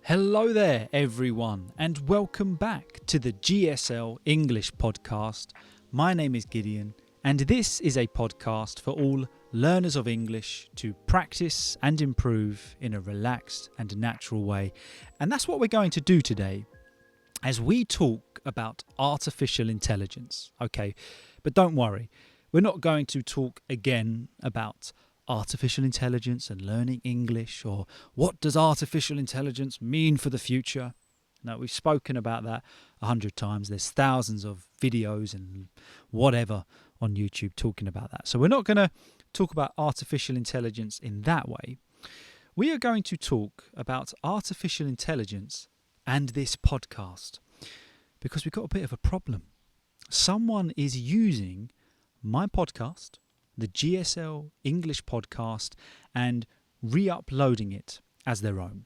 Hello there everyone and welcome back to the GSL-English Podcast. My name is Gideon and this is a podcast for all learners of English to practice and improve in a relaxed and natural way. And that's what we're going to do today as we talk about artificial intelligence. Okay, but don't worry, we're not going to talk again about artificial intelligence and learning English, or what does artificial intelligence mean for the future? No, we've spoken about that 100 times. There's thousands of videos and whatever on YouTube talking about that. So we're not going to talk about artificial intelligence in that way. We are going to talk about artificial intelligence and this podcast because we've got a bit of a problem. Someone is using my podcast, the GSL-English Podcast, and re-uploading it as their own.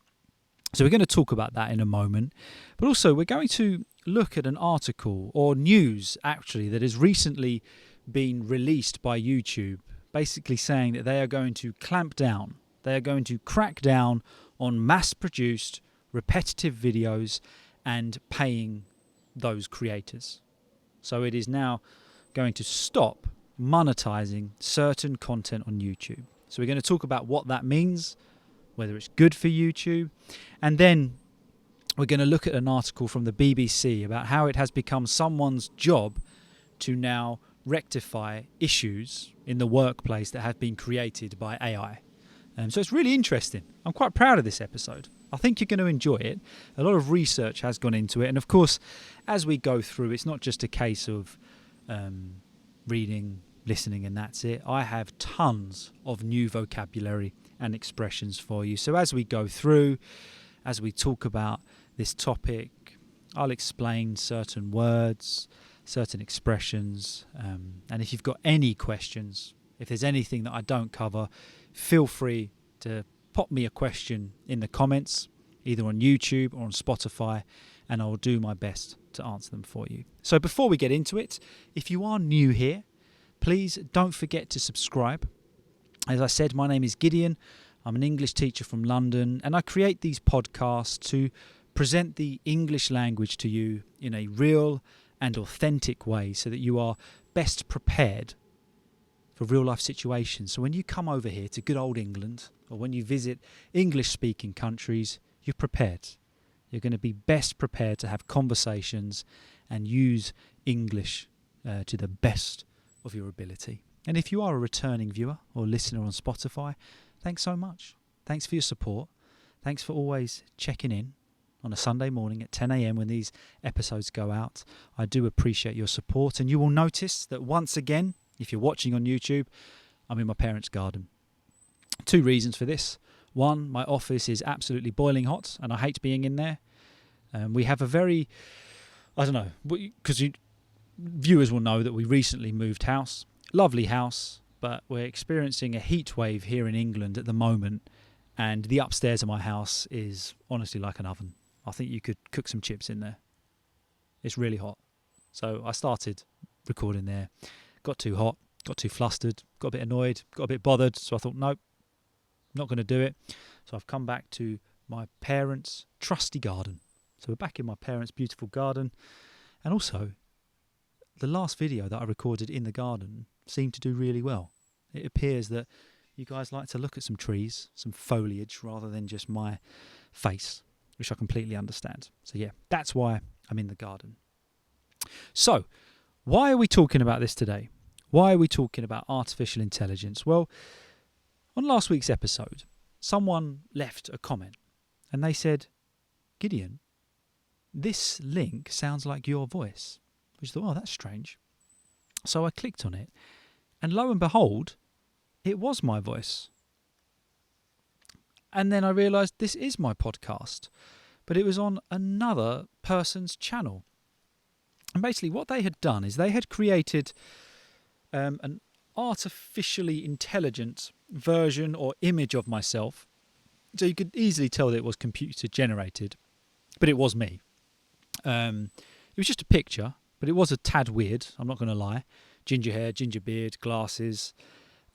So we're going to talk about that in a moment. But also we're going to look at an article or news actually that has recently been released by YouTube, basically saying that they are going to clamp down. They are going to crack down on mass-produced repetitive videos and paying those creators. So it is now going to stop monetizing certain content on YouTube. So we're going to talk about what that means, whether it's good for YouTube, and then we're going to look at an article from the BBC about how it has become someone's job to now rectify issues in the workplace that have been created by AI. So it's really interesting. I'm quite proud of this episode. I think you're going to enjoy it. A lot of research has gone into it, and of course, as we go through, it's not just a case of reading, listening, and that's it. I have tons of new vocabulary and expressions for you. So as we go through, as we talk about this topic, I'll explain certain words, certain expressions, and if you've got any questions, if there's anything that I don't cover, feel free to pop me a question in the comments, either on YouTube or on Spotify, and I will do my best to answer them for you. So before we get into it, if you are new here, please don't forget to subscribe. As I said, my name is Gideon. I'm an English teacher from London, and I create these podcasts to present the English language to you in a real and authentic way so that you are best prepared for real life situations. So when you come over here to good old England, or when you visit English speaking countries, you're prepared. You're going to be best prepared to have conversations and use English to the best of your ability. And if you are a returning viewer or listener on Spotify, thanks so much. Thanks for your support. Thanks for always checking in on a Sunday morning at 10 a.m. when these episodes go out. I do appreciate your support, and you will notice that once again, if you're watching on YouTube, I'm in my parents' garden. Two reasons for this. One, my office is absolutely boiling hot and I hate being in there. We have a very, because viewers will know that we recently moved house. Lovely house, but we're experiencing a heat wave here in England at the moment, and the upstairs of my house is honestly like an oven. I think you could cook some chips in there. It's really hot. So I started recording there, got too hot, got too flustered, got a bit annoyed, got a bit bothered, so I thought, nope, not going to do it. So I've come back to my parents' trusty garden. So we're back in my parents' beautiful garden. And also, the last video that I recorded in the garden seemed to do really well. It appears that you guys like to look at some trees, some foliage, rather than just my face, which I completely understand. So yeah, that's why I'm in the garden. So, why are we talking about this today? Why are we talking about artificial intelligence? Well, on last week's episode, someone left a comment and they said, Gideon, this link sounds like your voice. Which I thought, oh, that's strange. So I clicked on it, and lo and behold, it was my voice. And then I realised this is my podcast, but it was on another person's channel. And basically what they had done is they had created an artificially intelligent version or image of myself. So you could easily tell that it was computer generated, but it was me. It was just a picture, but it was a tad weird, I'm not going to lie. Ginger hair, ginger beard, glasses.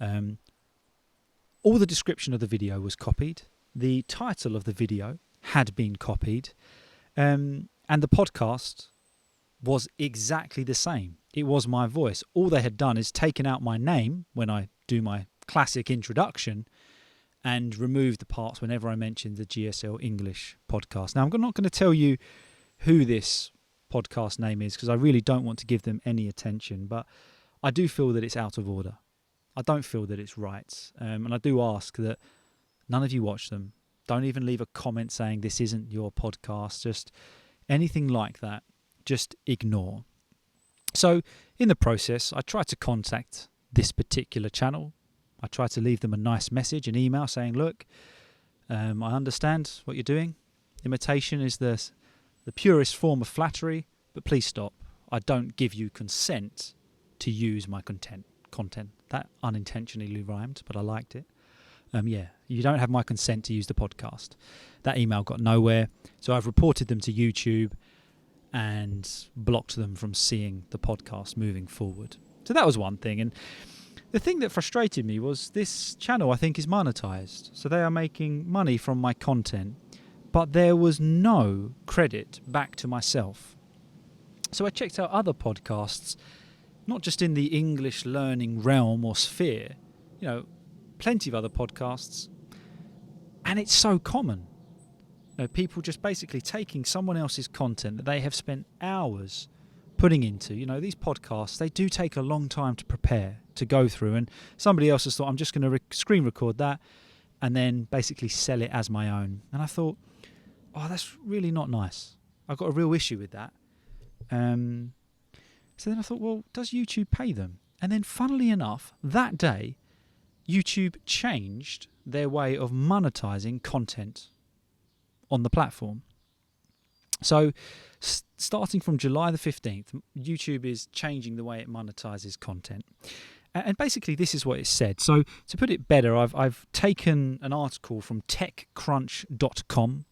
All the description of the video was copied. The title of the video had been copied, and the podcast was exactly the same. It was my voice. All they had done is taken out my name when I do my classic introduction and removed the parts whenever I mentioned the GSL-English Podcast. Now, I'm not going to tell you who this podcast name is because I really don't want to give them any attention, but I do feel that it's out of order. I don't feel that it's right. And I do ask that none of you watch them. Don't even leave a comment saying this isn't your podcast. Just anything like that, just ignore. So in the process, I tried to contact this particular channel. I tried to leave them a nice message, an email saying, look, I understand what you're doing. Imitation is the purest form of flattery, but please stop. I don't give you consent to use my content. That unintentionally rhymed, but I liked it. You don't have my consent to use the podcast. That email got nowhere, so I've reported them to YouTube and blocked them from seeing the podcast moving forward. So that was one thing. And the thing that frustrated me was this channel, I think, is monetized. So they are making money from my content, but there was no credit back to myself. So I checked out other podcasts, not just in the English learning realm or sphere, plenty of other podcasts, and it's so common. People just basically taking someone else's content that they have spent hours putting into. These podcasts, they do take a long time to prepare, to go through, and somebody else has thought, I'm just going to screen record that and then basically sell it as my own. And I thought, that's really not nice. I've got a real issue with that. So then I thought, well, does YouTube pay them? And then funnily enough, that day, YouTube changed their way of monetizing content on the platform. So starting from July the 15th, YouTube is changing the way it monetizes content. And basically this is what it said. So to put it better, I've taken an article from techcrunch.com,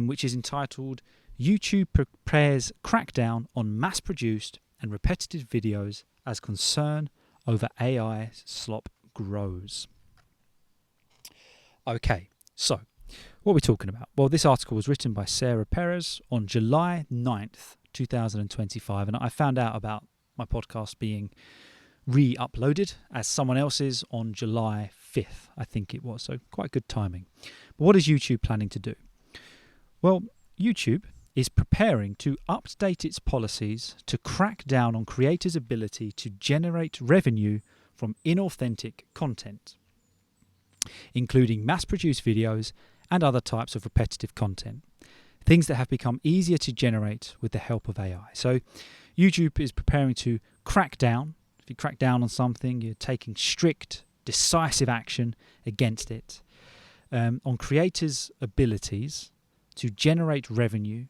which is entitled YouTube Prepares Crackdown on Mass-Produced and Repetitive Videos as Concern Over AI Slop Grows. Okay, so what are we talking about? Well, this article was written by Sarah Perez on July 9th, 2025, and I found out about my podcast being re-uploaded as someone else's on July 5th, I think it was, so quite good timing. But what is YouTube planning to do? Well, YouTube is preparing to update its policies to crack down on creators' ability to generate revenue from inauthentic content, including mass-produced videos and other types of repetitive content, things that have become easier to generate with the help of AI. So YouTube is preparing to crack down. If you crack down on something, you're taking strict, decisive action against it, on creators' abilities to generate revenue,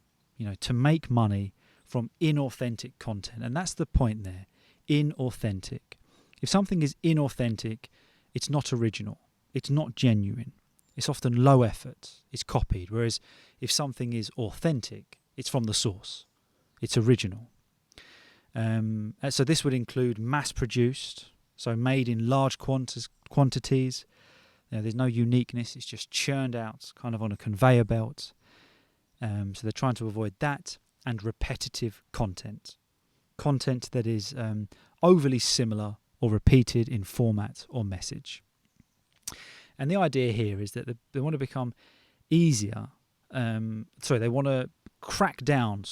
to make money from inauthentic content. And that's the point there, inauthentic. If something is inauthentic, it's not original, it's not genuine. It's often low effort, it's copied, whereas if something is authentic, it's from the source, it's original. So this would include mass-produced, so made in large quantities. There's no uniqueness, it's just churned out kind of on a conveyor belt. So they're trying to avoid that, and repetitive content that is overly similar or repeated in format or message. And the idea here is that they want to become easier. They want to crack down,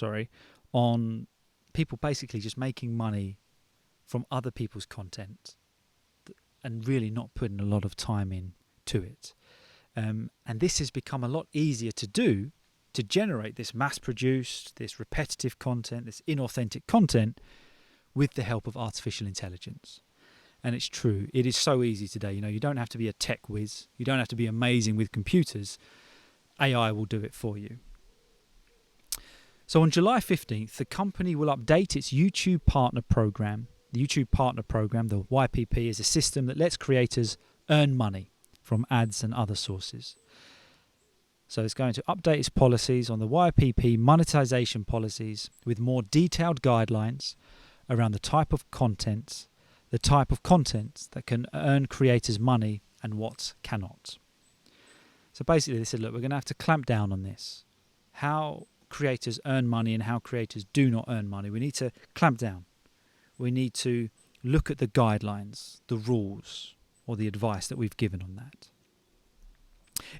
on people basically just making money from other people's content and really not putting a lot of time into it. And this has become a lot easier to do, to generate this mass-produced, this repetitive content, this inauthentic content with the help of artificial intelligence. And it's true, it is so easy today. You don't have to be a tech whiz. You don't have to be amazing with computers. AI will do it for you. So on July 15th, the company will update its YouTube Partner Program. The YouTube Partner Program, the YPP, is a system that lets creators earn money from ads and other sources. So it's going to update its policies on the YPP monetization policies with more detailed guidelines around the type of content that can earn creators money and what cannot. So basically they said, look, we're going to have to clamp down on this. How creators earn money and how creators do not earn money. We need to clamp down. We need to look at the guidelines, the rules, or the advice that we've given on that.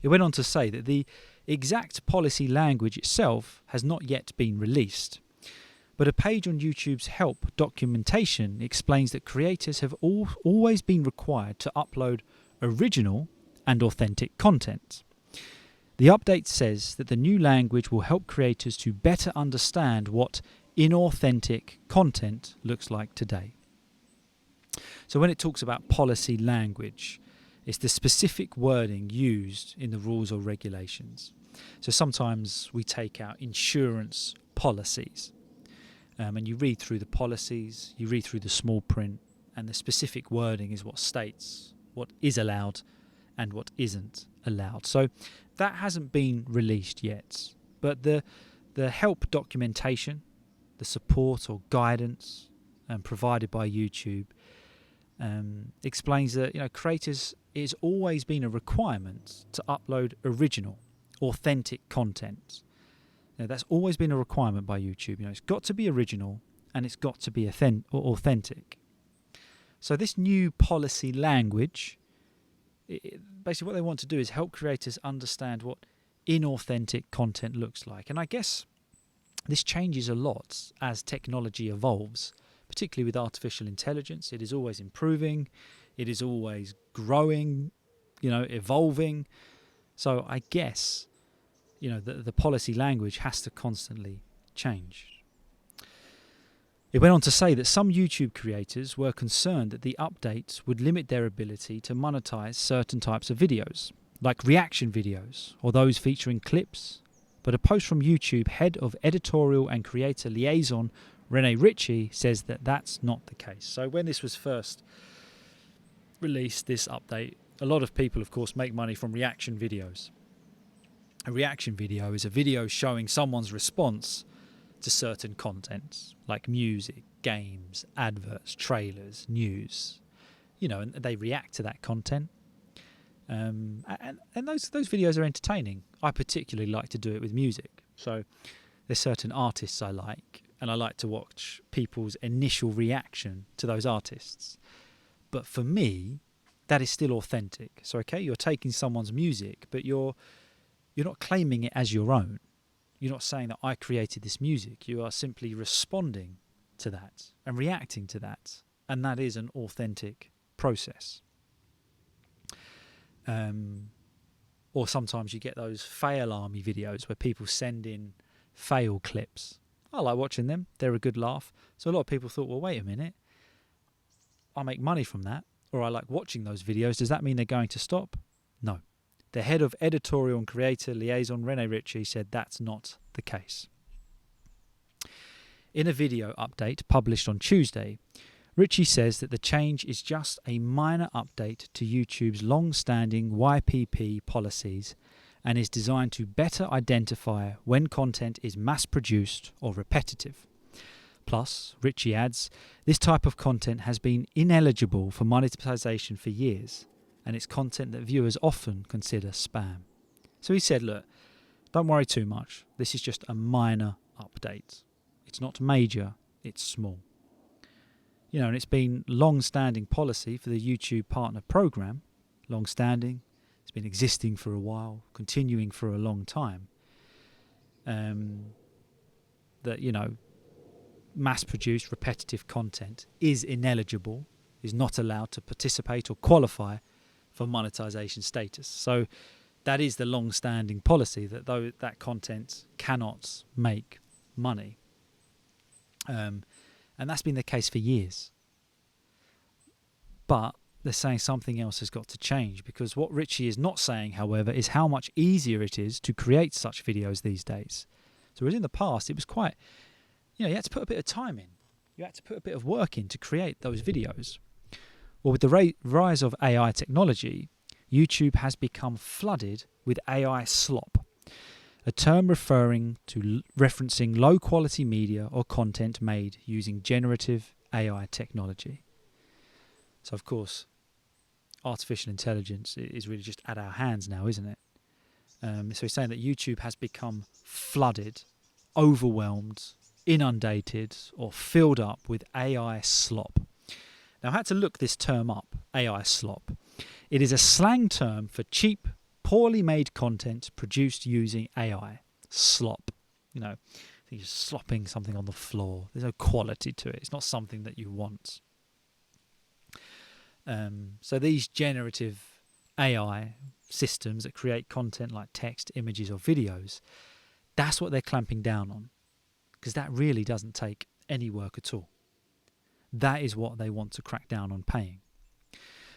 It went on to say that the exact policy language itself has not yet been released, but a page on YouTube's help documentation explains that creators have always been required to upload original and authentic content. The update says that the new language will help creators to better understand what inauthentic content looks like today. So when it talks about policy language, it's the specific wording used in the rules or regulations. So sometimes we take out insurance policies, and you read through the policies, you read through the small print, and the specific wording is what states what is allowed and what isn't allowed. So that hasn't been released yet, but the help documentation, the support or guidance provided by YouTube explains that creators, it's always been a requirement to upload original, authentic content. That's always been a requirement by YouTube. It's got to be original and it's got to be authentic. So this new policy language, basically what they want to do is help creators understand what inauthentic content looks like. And I guess this changes a lot as technology evolves, particularly with artificial intelligence. It is always improving. It is always growing, evolving. So I guess, the policy language has to constantly change. It went on to say that some YouTube creators were concerned that the updates would limit their ability to monetize certain types of videos, like reaction videos or those featuring clips. But a post from YouTube head of editorial and creator liaison, Rene Ritchie, says that that's not the case. So when this was first released, this update, a lot of people, of course, make money from reaction videos. A reaction video is a video showing someone's response to certain content, like music, games, adverts, trailers, news, and they react to that content. And those videos are entertaining. I particularly like to do it with music. So there's certain artists I like, and I like to watch people's initial reaction to those artists. But for me, that is still authentic. So, you're taking someone's music, but you're not claiming it as your own. You're not saying that I created this music. You are simply responding to that and reacting to that. And that is an authentic process. Or sometimes you get those fail army videos where people send in fail clips. I like watching them. They're a good laugh. So a lot of people thought, well, wait a minute. I make money from that, or I like watching those videos. Does that mean they're going to stop? No. The head of editorial and creator liaison, Rene Ritchie, said that's not the case. In a video update published on Tuesday, Ritchie says that the change is just a minor update to YouTube's long-standing YPP policies and is designed to better identify when content is mass-produced or repetitive. Plus, Ritchie adds, this type of content has been ineligible for monetization for years, and it's content that viewers often consider spam. So he said, look, don't worry too much. This is just a minor update. It's not major, it's small. And it's been long-standing policy for the YouTube Partner Program, long-standing, it's been existing for a while, continuing for a long time, that, mass-produced repetitive content is ineligible, is not allowed to participate or qualify for monetization status. So that is the long-standing policy, that though that content cannot make money. And that's been the case for years. But they're saying something else has got to change, because what Ritchie is not saying, however, is how much easier it is to create such videos these days. So whereas in the past it was quite, you had to put a bit of time in. You had to put a bit of work in to create those videos. Well, with the rise of AI technology, YouTube has become flooded with AI slop, a term referring to referencing low-quality media or content made using generative AI technology. So, of course, artificial intelligence is really just at our hands now, isn't it? So he's saying that YouTube has become flooded, overwhelmed, inundated, or filled up with AI slop. Now, I had to look this term up, AI slop. It is a slang term for cheap, poorly made content produced using AI. Slop. You know, I think you're slopping something on the floor. There's no quality to it. It's not something that you want. So these generative AI systems that create content like text, images, or videos, that's what they're clamping down on, because that really doesn't take any work at all. That is what they want to crack down on paying.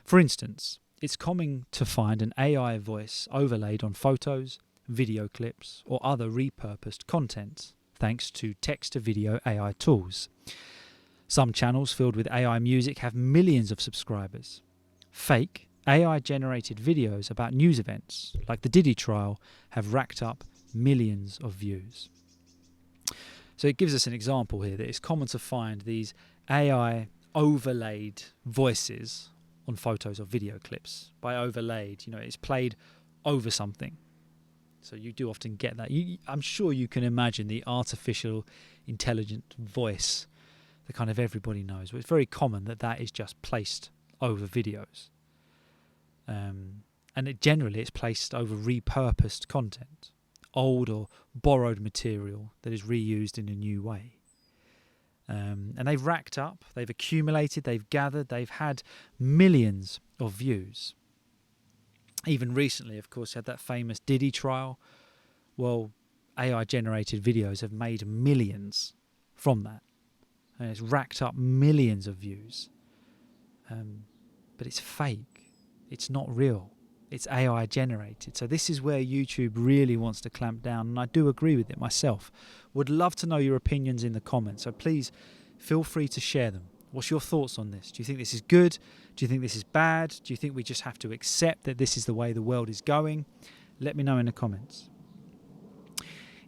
For instance, it's common to find an AI voice overlaid on photos, video clips, or other repurposed content, thanks to text-to-video AI tools. Some channels filled with AI music have millions of subscribers. Fake, AI-generated videos about news events, like the Diddy trial, have racked up millions of views. So it gives us an example here that it's common to find these AI overlaid voices on photos or video clips. By overlaid, it's played over something. So you do often get that. I'm sure you can imagine the artificial intelligent voice that kind of everybody knows. Well, it's very common that is just placed over videos. And it's placed over repurposed content, old or borrowed material that is reused in a new way. And they've racked up, they've accumulated, they've gathered, they've had millions of views. Even recently, of course, you had that famous Diddy trial. Well, AI-generated videos have made millions from that. And it's racked up millions of views. But it's fake. It's not real. It's AI generated. So this is where YouTube really wants to clamp down, and I do agree with it myself. Would love to know your opinions in the comments, so please feel free to share them. What's your thoughts on this? Do you think this is good? Do you think this is bad? Do you think we just have to accept that this is the way the world is going? Let me know in the comments.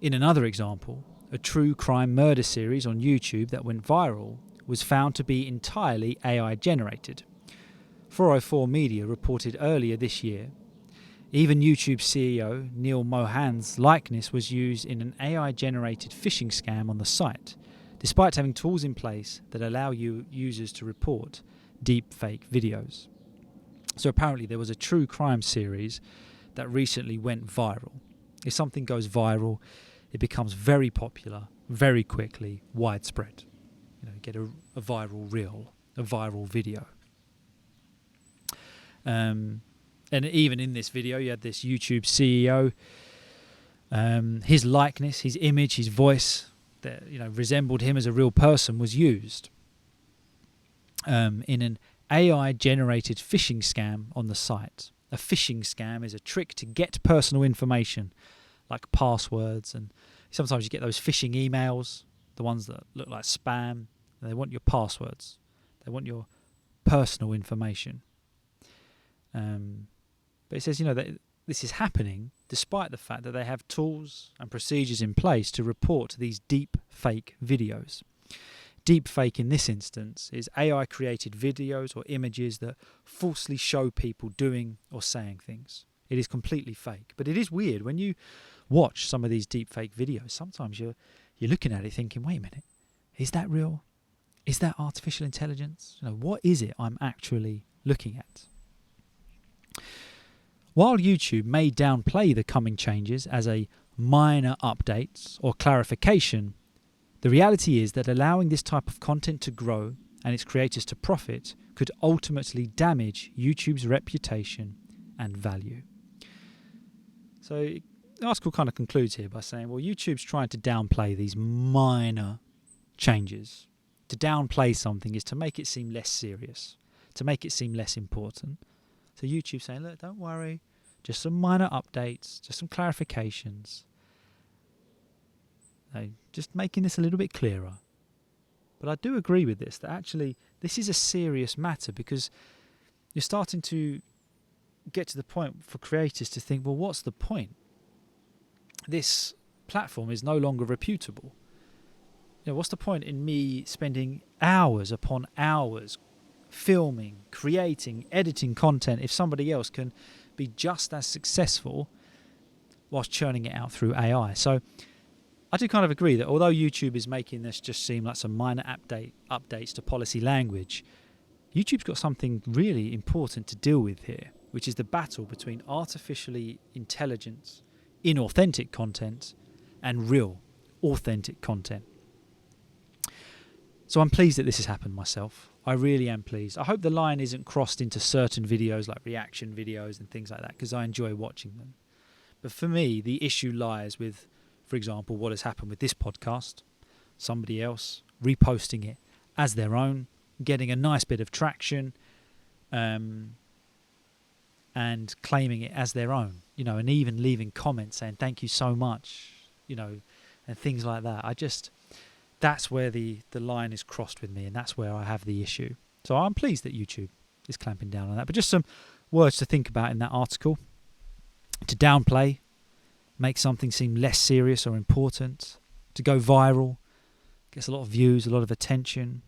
In another example, a true crime murder series on YouTube that went viral was found to be entirely AI generated. 404 Media reported earlier this year. Even YouTube CEO Neil Mohan's likeness was used in an AI-generated phishing scam on the site, despite having tools in place that allow users to report deep-fake videos. So apparently there was a true crime series that recently went viral. If something goes viral, it becomes very popular, very quickly, widespread. Get a viral reel, a viral video. And even in this video, you had this YouTube CEO, his likeness, his image, his voice that resembled him as a real person was used in an AI-generated phishing scam on the site. A phishing scam is a trick to get personal information, like passwords, and sometimes you get those phishing emails, the ones that look like spam. They want your passwords. They want your personal information. But it says, that this is happening despite the fact that they have tools and procedures in place to report these deep fake videos. Deep fake in this instance is AI-created videos or images that falsely show people doing or saying things. It is completely fake. But it is weird when you watch some of these deep fake videos. Sometimes you're looking at it thinking, wait a minute, is that real? Is that artificial intelligence? What is it I'm actually looking at? While YouTube may downplay the coming changes as a minor update or clarification, the reality is that allowing this type of content to grow and its creators to profit could ultimately damage YouTube's reputation and value. So the article kind of concludes here by saying, well, YouTube's trying to downplay these minor changes. To downplay something is to make it seem less serious, to make it seem less important. So YouTube's saying, look, don't worry, just some minor updates, just some clarifications. Just making this a little bit clearer. But I do agree with this, that actually this is a serious matter, because you're starting to get to the point for creators to think, well, what's the point? This platform is no longer reputable. What's the point in me spending hours upon hours filming, creating, editing content if somebody else can be just as successful whilst churning it out through AI. So I do kind of agree that although YouTube is making this just seem like some minor updates to policy language, YouTube's got something really important to deal with here, which is the battle between artificially intelligent, inauthentic content and real, authentic content. So I'm pleased that this has happened myself. I really am pleased. I hope the line isn't crossed into certain videos like reaction videos and things like that, because I enjoy watching them. But for me, the issue lies with, for example, what has happened with this podcast, somebody else reposting it as their own, getting a nice bit of traction, and claiming it as their own, and even leaving comments saying thank you so much, and things like that. That's where the line is crossed with me, and that's where I have the issue. So I'm pleased that YouTube is clamping down on that. But just some words to think about in that article. To downplay, make something seem less serious or important. To go viral, gets a lot of views, a lot of attention.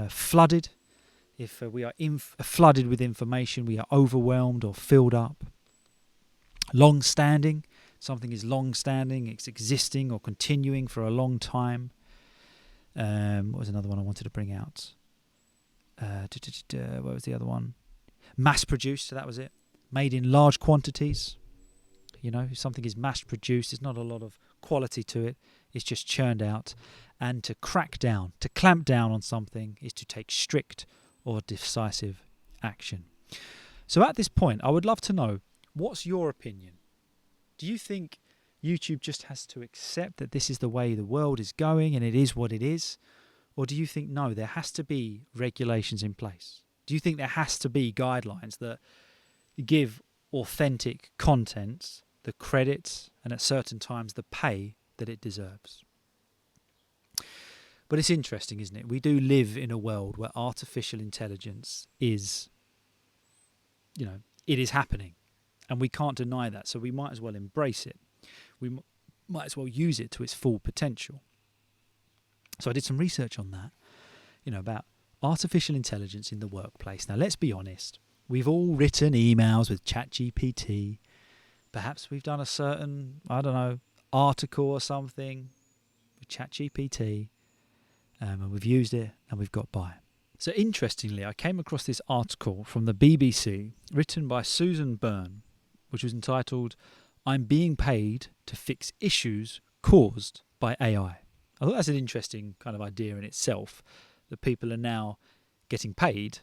Flooded, if we are flooded with information, we are overwhelmed or filled up. Long-standing, something is long-standing, it's existing or continuing for a long time. What was another one I wanted to bring out? What was the other one? Mass-produced, so that was it. Made in large quantities. If something is mass-produced, there's not a lot of quality to it. It's just churned out. And to clamp down on something is to take strict or decisive action. So at this point, I would love to know, what's your opinion? Do you think YouTube just has to accept that this is the way the world is going and it is what it is? Or do you think, no, there has to be regulations in place? Do you think there has to be guidelines that give authentic content the credit and at certain times the pay that it deserves? But it's interesting, isn't it? We do live in a world where artificial intelligence is, it is happening. And we can't deny that. So we might as well embrace it. We might as well use it to its full potential. So I did some research on that, about artificial intelligence in the workplace. Now, let's be honest. We've all written emails with ChatGPT. Perhaps we've done a certain, article or something with ChatGPT. And we've used it and we've got by. So interestingly, I came across this article from the BBC written by Susan Byrne, which was entitled, "I'm being paid to fix issues caused by AI." I thought that's an interesting kind of idea in itself, that people are now getting paid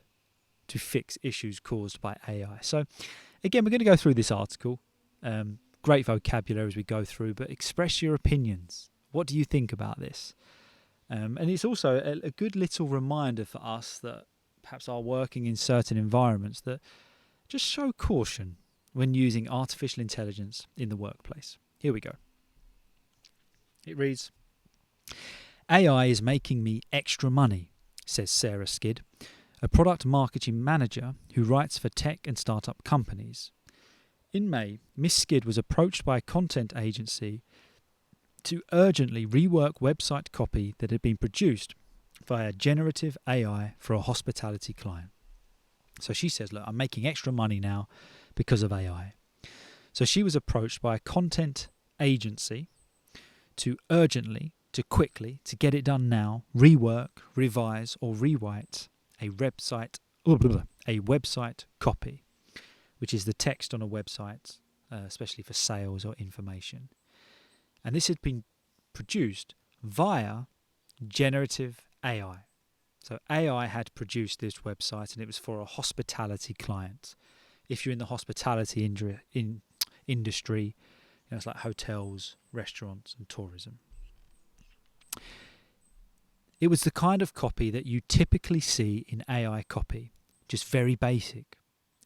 to fix issues caused by AI. So again, we're going to go through this article. Great vocabulary as we go through, but express your opinions. What do you think about this? And it's also a good little reminder for us that perhaps are working in certain environments, that just show caution when using artificial intelligence in the workplace. Here we go. It reads, "AI is making me extra money," says Sarah Skid, a product marketing manager who writes for tech and startup companies. In May, Miss Skid was approached by a content agency to urgently rework website copy that had been produced via generative AI for a hospitality client. So she says, look, I'm making extra money now because of AI. So she was approached by a content agency to quickly, to get it done now, rework, revise or rewrite a website copy, which is the text on a website, especially for sales or information. And this had been produced via generative AI. So AI had produced this website and it was for a hospitality client. If you're in the hospitality industry, it's like hotels, restaurants and tourism. It was the kind of copy that you typically see in AI copy, just very basic.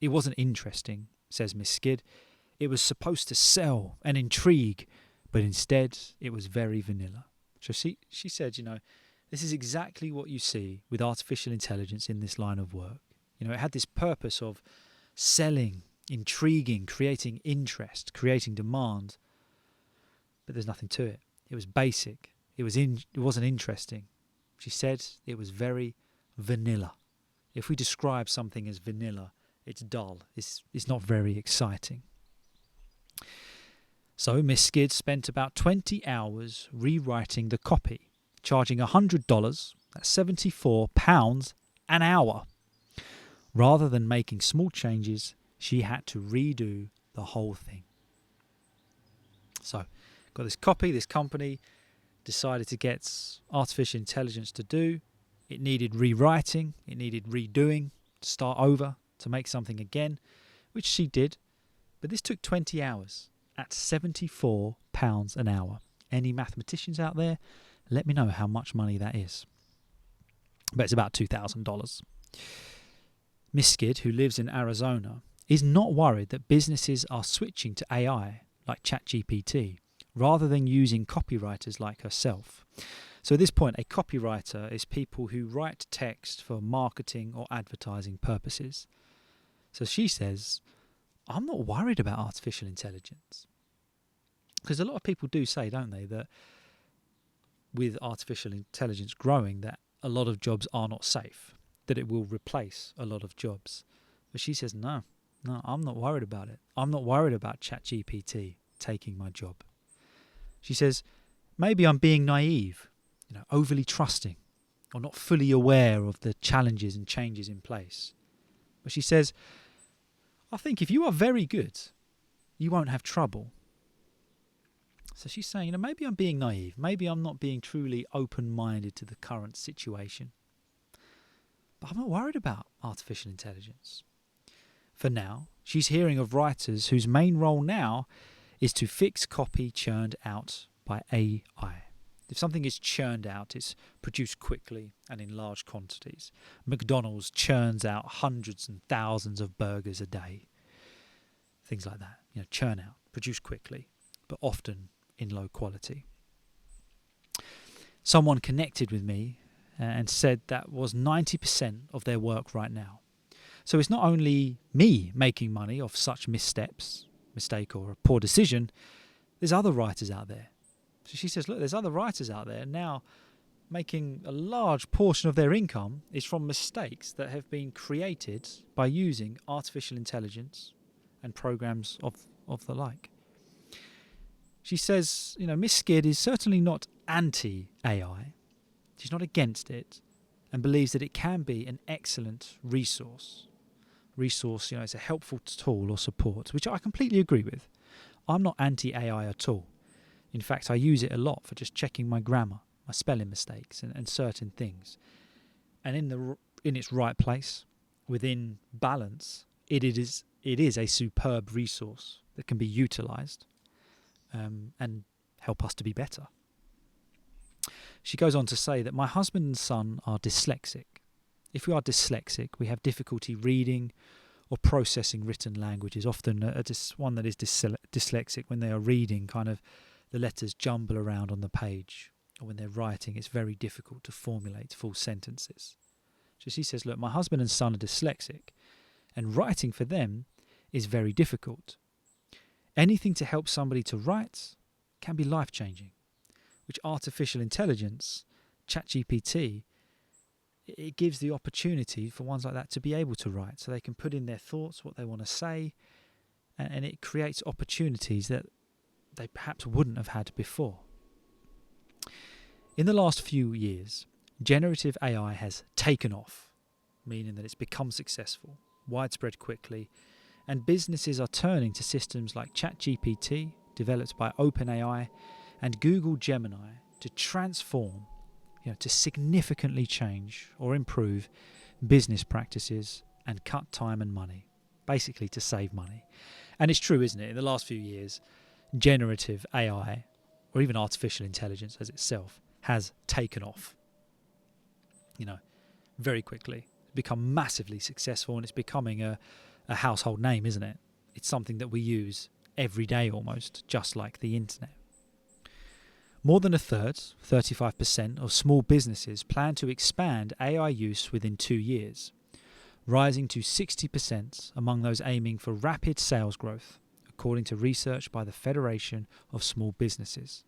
It wasn't interesting, says Miss Skid. It was supposed to sell and intrigue, but instead it was very vanilla. So she said, this is exactly what you see with artificial intelligence in this line of work. It had this purpose of selling, intriguing, creating interest, creating demand, but there's nothing to it. It was basic. It wasn't interesting. She said it was very vanilla. If we describe something as vanilla, it's dull. It's not very exciting. So Miss Skid spent about 20 hours rewriting the copy, charging $100, that's £74 an hour. Rather than making small changes, she had to redo the whole thing. So, got this copy, this company decided to get artificial intelligence to do. It needed rewriting, it needed redoing, to start over, to make something again, which she did. But this took 20 hours at £74 an hour. Any mathematicians out there? Let me know how much money that is. But it's about $2,000. Miss Skid, who lives in Arizona, is not worried that businesses are switching to AI, like ChatGPT, rather than using copywriters like herself. So at this point, a copywriter is people who write text for marketing or advertising purposes. So she says, I'm not worried about artificial intelligence. Because a lot of people do say, don't they, that with artificial intelligence growing, that a lot of jobs are not safe, that it will replace a lot of jobs. But she says, no, I'm not worried about it. I'm not worried about ChatGPT taking my job. She says, maybe I'm being naive, overly trusting, or not fully aware of the challenges and changes in place. But she says, I think if you are very good, you won't have trouble. So she's saying, maybe I'm being naive. Maybe I'm not being truly open-minded to the current situation. But I'm not worried about artificial intelligence. For now, she's hearing of writers whose main role now is to fix copy churned out by AI. If something is churned out, it's produced quickly and in large quantities. McDonald's churns out hundreds and thousands of burgers a day. Things like that. Churn out, produce quickly, but often in low quality. Someone connected with me and said that was 90% of their work right now. So it's not only me making money off such mistake or a poor decision, there's other writers out there. So she says, look, there's other writers out there now making a large portion of their income is from mistakes that have been created by using artificial intelligence and programs of the like. She says, Miss Skid is certainly not anti-AI. She's not against it and believes that it can be an excellent resource. It's a helpful tool or support, which I completely agree with. I'm not anti-AI at all. In fact, I use it a lot for just checking my grammar, my spelling mistakes and certain things. And in its right place, within balance, it is a superb resource that can be utilised and help us to be better. She goes on to say that my husband and son are dyslexic. If we are dyslexic, we have difficulty reading or processing written languages. Often one that is dyslexic, when they are reading, kind of the letters jumble around on the page. Or when they're writing, it's very difficult to formulate full sentences. So she says, look, my husband and son are dyslexic, and writing for them is very difficult. Anything to help somebody to write can be life-changing, which artificial intelligence, ChatGPT, it gives the opportunity for ones like that to be able to write, so they can put in their thoughts, what they want to say, and it creates opportunities that they perhaps wouldn't have had before. In the last few years, generative AI has taken off, meaning that it's become successful, widespread quickly, and businesses are turning to systems like ChatGPT, developed by OpenAI, and Google Gemini to transform, to significantly change or improve business practices and cut time and money, basically to save money. And it's true, isn't it? In the last few years, generative AI, or even artificial intelligence as itself, has taken off, very quickly. It's become massively successful, and it's becoming a household name, isn't it? It's something that we use every day almost, just like the internet. More than a third, 35%, of small businesses plan to expand AI use within 2 years, rising to 60% among those aiming for rapid sales growth, according to research by the Federation of Small Businesses.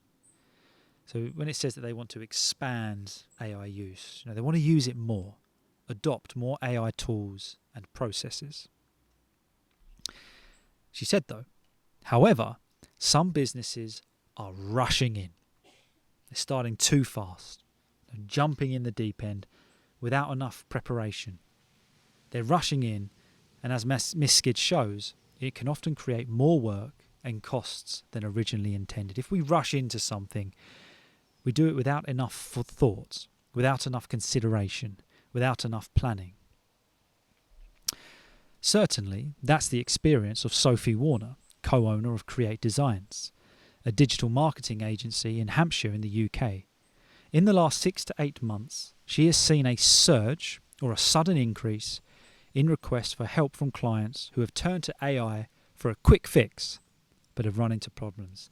So when it says that they want to expand AI use, they want to use it more, adopt more AI tools and processes. She said, though, however, Some businesses are rushing in. They're starting too fast. They're jumping in the deep end without enough preparation. They're rushing in, and as Miss Skid shows, it can often create more work and costs than originally intended. If we rush into something, we do it without enough thought, without enough consideration, without enough planning. Certainly, that's the experience of Sophie Warner, co-owner of Create Designs, a digital marketing agency in Hampshire in the UK. In the last 6 to 8 months, she has seen a surge or a sudden increase in requests for help from clients who have turned to AI for a quick fix, but have run into problems.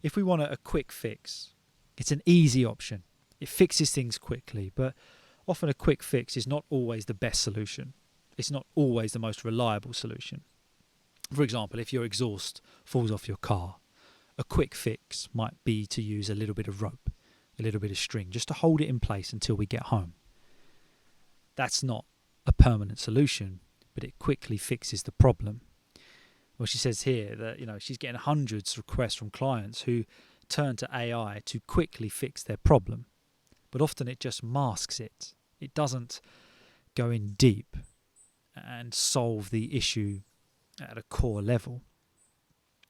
If we want a quick fix, it's an easy option. It fixes things quickly, but often a quick fix is not always the best solution. It's not always the most reliable solution. For example, if your exhaust falls off your car, a quick fix might be to use a little bit of rope, a little bit of string, just to hold it in place until we get home. That's not a permanent solution, but it quickly fixes the problem. Well, she says here that she's getting hundreds of requests from clients who turn to AI to quickly fix their problem, but often it just masks it. It doesn't go in deep and solve the issue at a core level.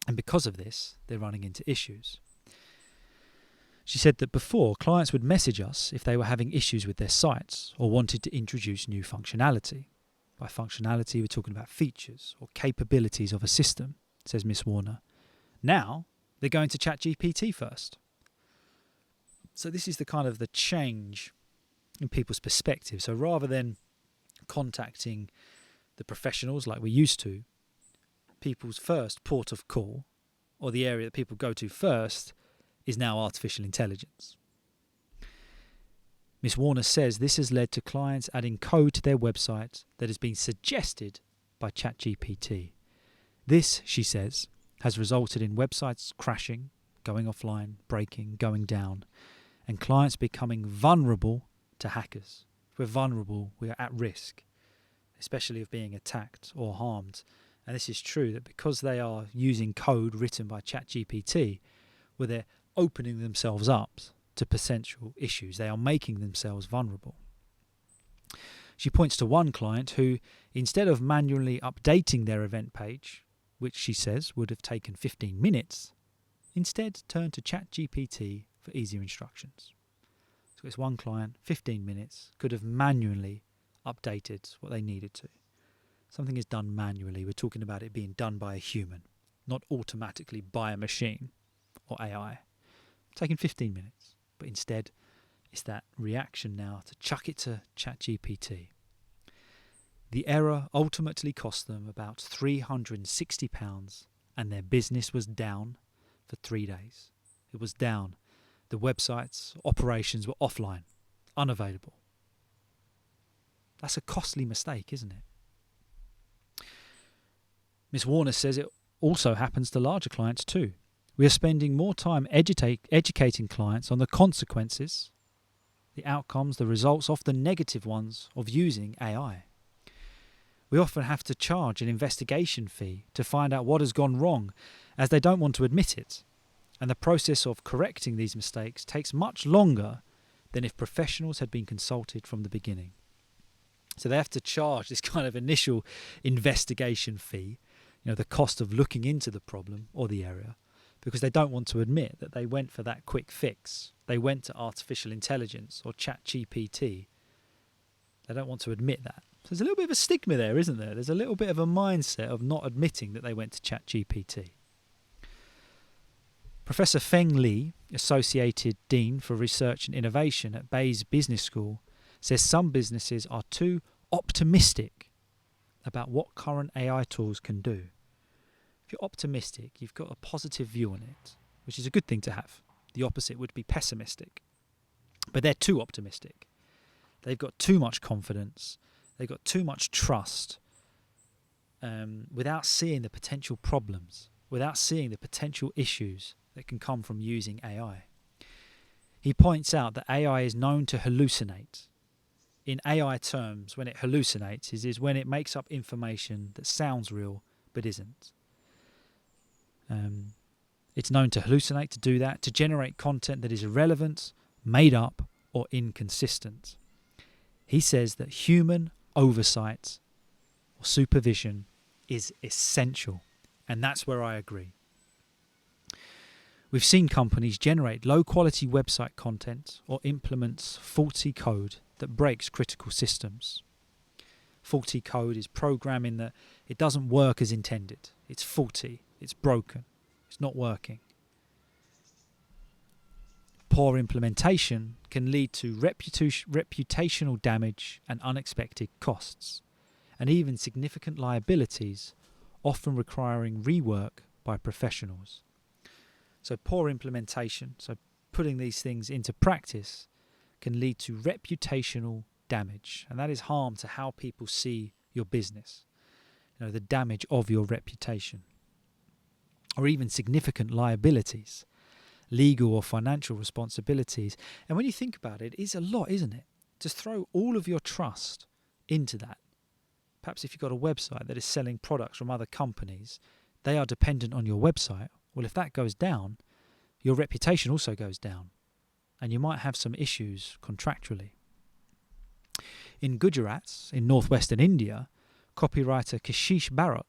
And because of this, they're running into issues. She said that before, clients would message us if they were having issues with their sites or wanted to introduce new functionality. By functionality, we're talking about features or capabilities of a system, says Miss Warner. Now, they're going to ChatGPT first. So this is the change in people's perspective. So rather than contacting the professionals like we used to, people's first port of call, or the area that people go to first, is now artificial intelligence. Miss Warner says this has led to clients adding code to their website that has been suggested by ChatGPT. This, she says, has resulted in websites crashing, going offline, breaking, going down, and clients becoming vulnerable to hackers. If we're vulnerable, we are at risk, especially of being attacked or harmed. And this is true that because they are using code written by ChatGPT, where they're opening themselves up to potential issues. They are making themselves vulnerable. She points to one client who, instead of manually updating their event page, which she says would have taken 15 minutes, instead turned to ChatGPT for easier instructions. So it's one client, 15 minutes, could have manually updated what they needed to. Something is done manually. We're talking about it being done by a human, not automatically by a machine or AI. Taking 15 minutes. But instead, it's that reaction now to chuck it to ChatGPT. The error ultimately cost them about £360 and their business was down for 3 days. It was down. The website's operations were offline, unavailable. That's a costly mistake, isn't it? Miss Warner says it also happens to larger clients too. We are spending more time educating clients on the consequences, the outcomes, the results, often negative ones, of using AI. We often have to charge an investigation fee to find out what has gone wrong, as they don't want to admit it. And the process of correcting these mistakes takes much longer than if professionals had been consulted from the beginning. So they have to charge this kind of initial investigation fee, the cost of looking into the problem or the area, because they don't want to admit that they went for that quick fix. They went to artificial intelligence or ChatGPT. They don't want to admit that. So there's a little bit of a stigma there, isn't there? There's a little bit of a mindset of not admitting that they went to ChatGPT. Professor Feng Li, Associated Dean for Research and Innovation at Bayes Business School, says some businesses are too optimistic about what current AI tools can do. If you're optimistic, you've got a positive view on it, which is a good thing to have. The opposite would be pessimistic. But they're too optimistic. They've got too much confidence. They've got too much trust without seeing the potential problems, without seeing the potential issues that can come from using AI. He points out that AI is known to hallucinate. In AI terms, when it hallucinates is when it makes up information that sounds real but isn't. It's known to hallucinate, to do that, to generate content that is irrelevant, made up, or inconsistent. He says that human oversight or supervision is essential, and that's where I agree. We've seen companies generate low-quality website content or implement faulty code that breaks critical systems. Faulty code is programming that it doesn't work as intended. It's faulty, it's broken, it's not working. Poor implementation can lead to reputational damage and unexpected costs, and even significant liabilities, often requiring rework by professionals. So poor implementation, so putting these things into practice, can lead to reputational damage, and that is harm to how people see your business, the damage of your reputation, or even significant liabilities, legal or financial responsibilities. And when you think about it, it's a lot, isn't it? To throw all of your trust into that. Perhaps if you've got a website that is selling products from other companies, they are dependent on your website. Well, if that goes down, your reputation also goes down, and you might have some issues contractually. In Gujarat, in northwestern India, copywriter Kashish Bharat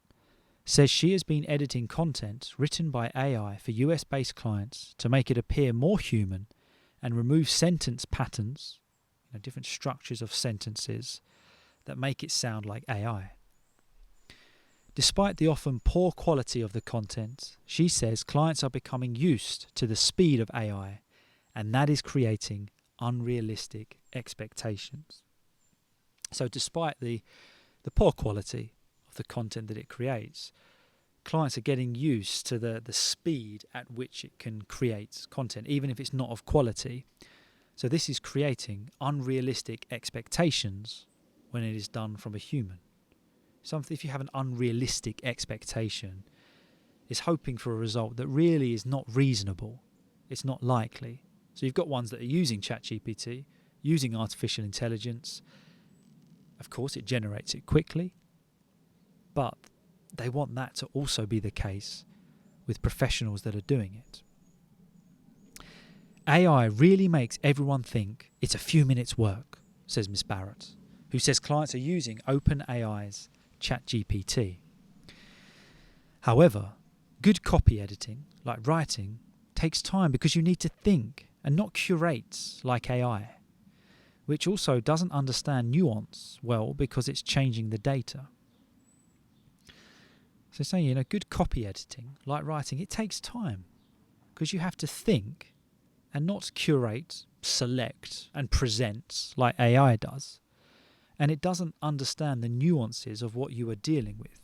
says she has been editing content written by AI for US-based clients to make it appear more human and remove sentence patterns, different structures of sentences that make it sound like AI. Despite the often poor quality of the content, she says clients are becoming used to the speed of AI, and that is creating unrealistic expectations. So despite the poor quality of the content that it creates, clients are getting used to the speed at which it can create content, even if it's not of quality. So this is creating unrealistic expectations when it is done from a human. If you have an unrealistic expectation, it's hoping for a result that really is not reasonable. It's not likely. So you've got ones that are using ChatGPT, using artificial intelligence. Of course, it generates it quickly, but they want that to also be the case with professionals that are doing it. AI really makes everyone think it's a few minutes' work, says Ms. Barrett, who says clients are using OpenAI's ChatGPT. However, good copy editing, like writing, takes time because you need to think and not curate like AI, which also doesn't understand nuance well because it's changing the data. So saying, good copy editing, like writing, it takes time because you have to think and not curate, select and present like AI does. And it doesn't understand the nuances of what you are dealing with.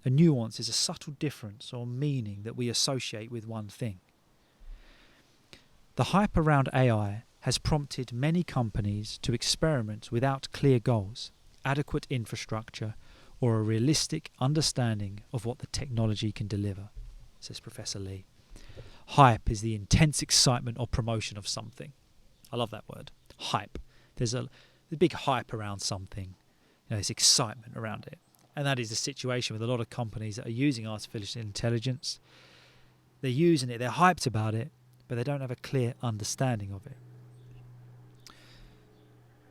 A nuance is a subtle difference or meaning that we associate with one thing. The hype around AI has prompted many companies to experiment without clear goals, adequate infrastructure, or a realistic understanding of what the technology can deliver, says Professor Lee. Hype is the intense excitement or promotion of something. I love that word, hype. There's a big hype around something, there's excitement around it. And that is the situation with a lot of companies that are using artificial intelligence. They're using it, they're hyped about it, but they don't have a clear understanding of it.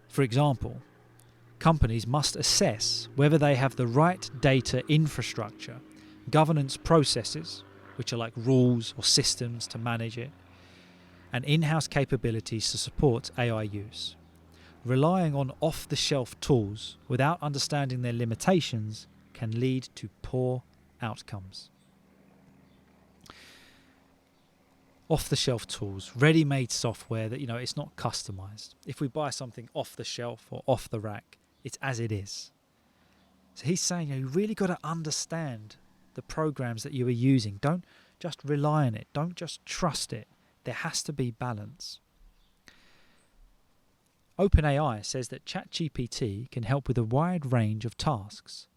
For example, companies must assess whether they have the right data infrastructure, governance processes, which are like rules or systems to manage it, and in-house capabilities to support AI use. Relying on off-the-shelf tools without understanding their limitations can lead to poor outcomes. Off-the-shelf tools, ready-made software that, it's not customized. If we buy something off the shelf or off the rack, it's as it is. So he's saying, you really got to understand the programs that you are using. Don't just rely on it. Don't just trust it. There has to be balance. OpenAI says that ChatGPT can help with a wide range of tasks,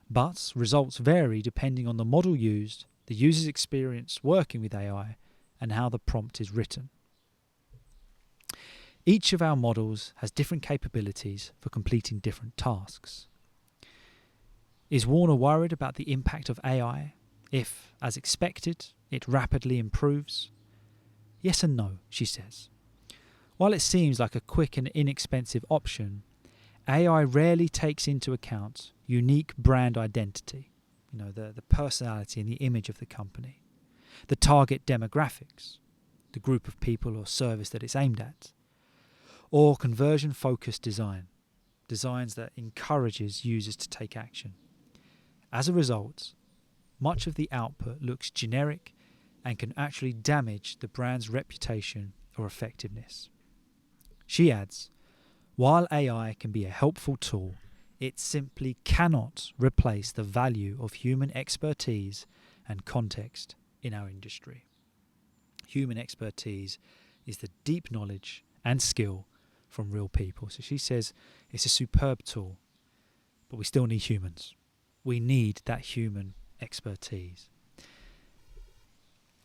but results vary depending on the model used, the user's experience working with AI, and how the prompt is written. Each of our models has different capabilities for completing different tasks. Is Warner worried about the impact of AI If, as expected, it rapidly improves? Yes and no, she says. While it seems like a quick and inexpensive option, AI rarely takes into account unique brand identity, the personality and the image of the company, the target demographics, the group of people or service that it's aimed at, or conversion-focused designs that encourages users to take action. As a result, much of the output looks generic and can actually damage the brand's reputation or effectiveness. She adds, while AI can be a helpful tool, it simply cannot replace the value of human expertise and context in our industry. Human expertise is the deep knowledge and skill from real people. So she says it's a superb tool, but we still need humans. We need that human expertise.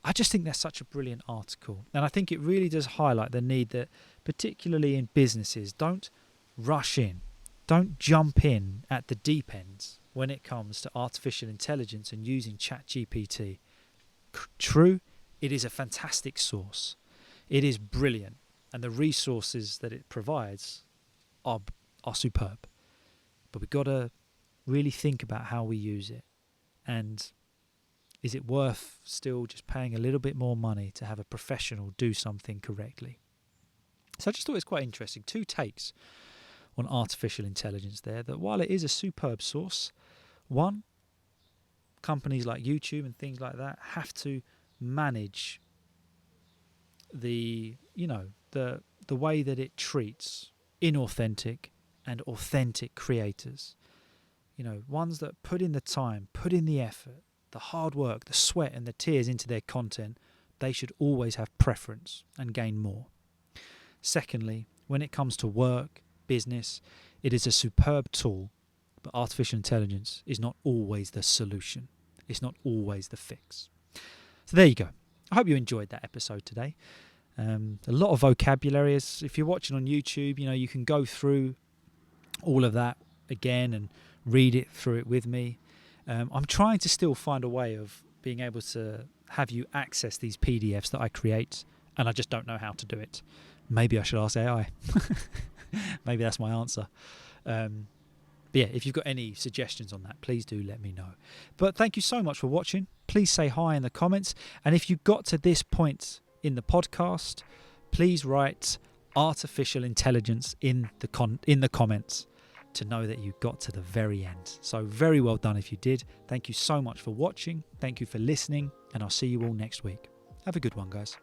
I just think that's such a brilliant article. And I think it really does highlight the need that, particularly in businesses, don't rush in. Don't jump in at the deep ends when it comes to artificial intelligence and using ChatGPT. True, it is a fantastic source. It is brilliant. And the resources that it provides are superb. But we've got to really think about how we use it. And is it worth still just paying a little bit more money to have a professional do something correctly? So I just thought it was quite interesting. 2 takes on artificial intelligence there, that while it is a superb source, one, companies like YouTube and things like that have to manage the way that it treats inauthentic and authentic creators. Ones that put in the time, put in the effort, the hard work, the sweat and the tears into their content. They should always have preference and gain more. Secondly, when it comes to work, business, it is a superb tool, but artificial intelligence is not always the solution. It's not always the fix. So there you go. I hope you enjoyed that episode today. A lot of vocabulary. If you're watching on YouTube, you can go through all of that again and read it through it with me. I'm trying to still find a way of being able to have you access these PDFs that I create, and I just don't know how to do it. Maybe I should ask AI. Maybe that's my answer. But yeah, if you've got any suggestions on that, please do let me know. But thank you so much for watching. Please say hi in the comments. And if you got to this point in the podcast, please write artificial intelligence in the comments to know that you got to the very end. So very well done if you did. Thank you so much for watching. Thank you for listening. And I'll see you all next week. Have a good one, guys.